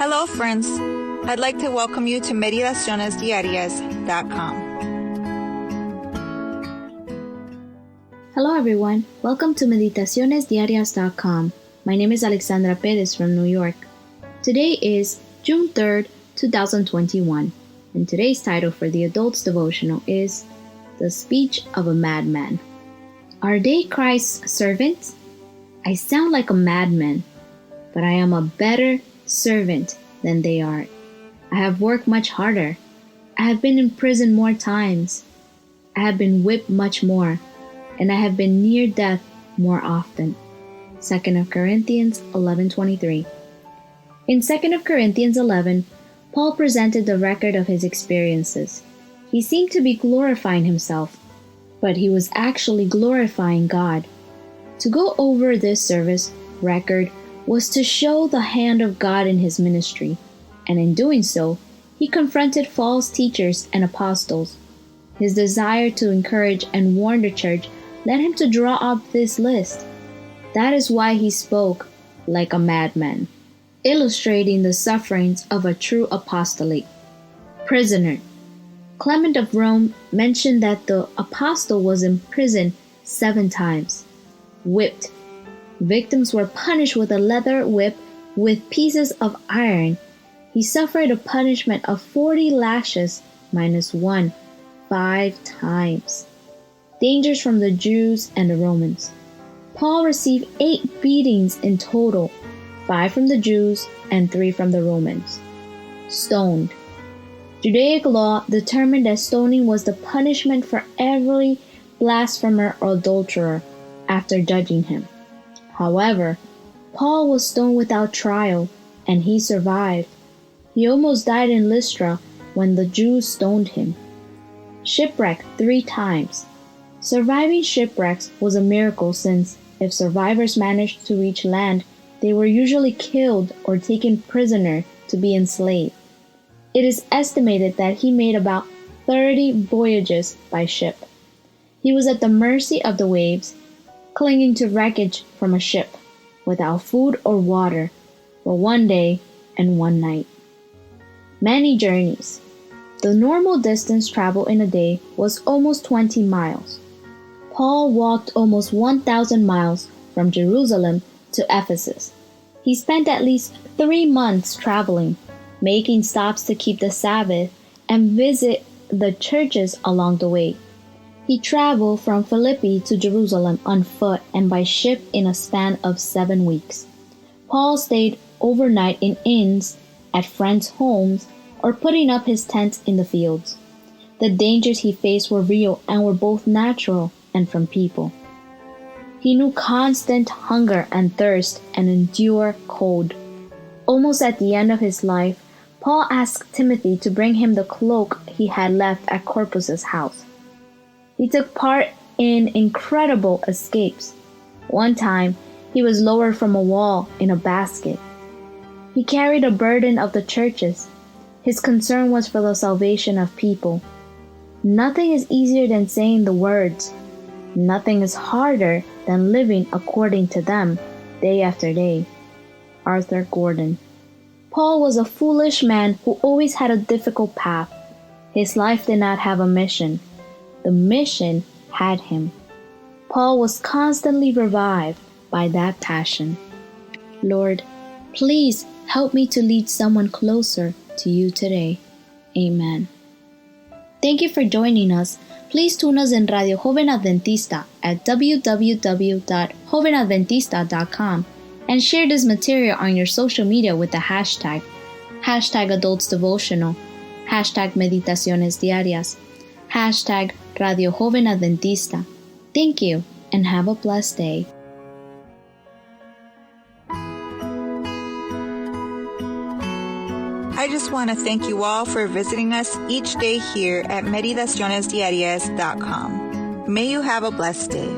Hello, friends. I'd like to welcome you to Meditaciones Diarias.com. Hello, everyone. Welcome to Meditaciones Diarias.com. My name is Alexandra Perez from New York. Today is June 3rd, 2021, and today's title for the Adults Devotional is The Speech of a Madman. Are they Christ's servants? I sound like a madman, but I am a better servant than they are. I have worked much harder. I have been in prison more times. I have been whipped much more, and I have been near death more often. 2 Corinthians 11:23. In 2 Corinthians 11, Paul presented the record of his experiences. He seemed to be glorifying himself, but he was actually glorifying God. To go over this service record was to show the hand of God in his ministry, and in doing so, he confronted false teachers and apostles. His desire to encourage and warn the church led him to draw up this list. That is why he spoke like a madman, illustrating the sufferings of a true apostolate. Prisoner. Clement of Rome mentioned that the apostle was imprisoned 7 times. Whipped. Victims were punished with a leather whip with pieces of iron. He suffered a punishment of 40 lashes minus 1, 5 times. Dangers from the Jews and the Romans. Paul received 8 beatings in total, 5 from the Jews and 3 from the Romans. Stoned. Judaic law determined that stoning was the punishment for every blasphemer or adulterer after judging him. However, Paul was stoned without trial, and he survived. He almost died in Lystra when the Jews stoned him. Shipwrecked 3 times. Surviving shipwrecks was a miracle, since if survivors managed to reach land, they were usually killed or taken prisoner to be enslaved. It is estimated that he made about 30 voyages by ship. He was at the mercy of the waves, clinging to wreckage from a ship, without food or water, for 1 day and 1 night. Many journeys. The normal distance traveled in a day was almost 20 miles. Paul walked almost 1,000 miles from Jerusalem to Ephesus. He spent at least 3 months traveling, making stops to keep the Sabbath and visit the churches along the way. He traveled from Philippi to Jerusalem on foot and by ship in a span of 7 weeks. Paul stayed overnight in inns, at friends' homes, or putting up his tents in the fields. The dangers he faced were real and were both natural and from people. He knew constant hunger and thirst and endured cold. Almost at the end of his life, Paul asked Timothy to bring him the cloak he had left at Corpus's house. He took part in incredible escapes. One time, he was lowered from a wall in a basket. He carried a burden of the churches. His concern was for the salvation of people. Nothing is easier than saying the words. Nothing is harder than living according to them, day after day. Arthur Gordon. Paul was a foolish man who always had a difficult path. His life did not have a mission. The mission had him. Paul was constantly revived by that passion. Lord, please help me to lead someone closer to you today. Amen. Thank you for joining us. Please tune us in Radio Joven Adventista at www.jovenadventista.com and share this material on your social media with the hashtag #AdultsDevotional, #Meditaciones Diarias, #Radio Joven Adventista. Thank you and have a blessed day. I just want to thank you all for visiting us each day here at Meditacionesdiarias.com. May you have a blessed day.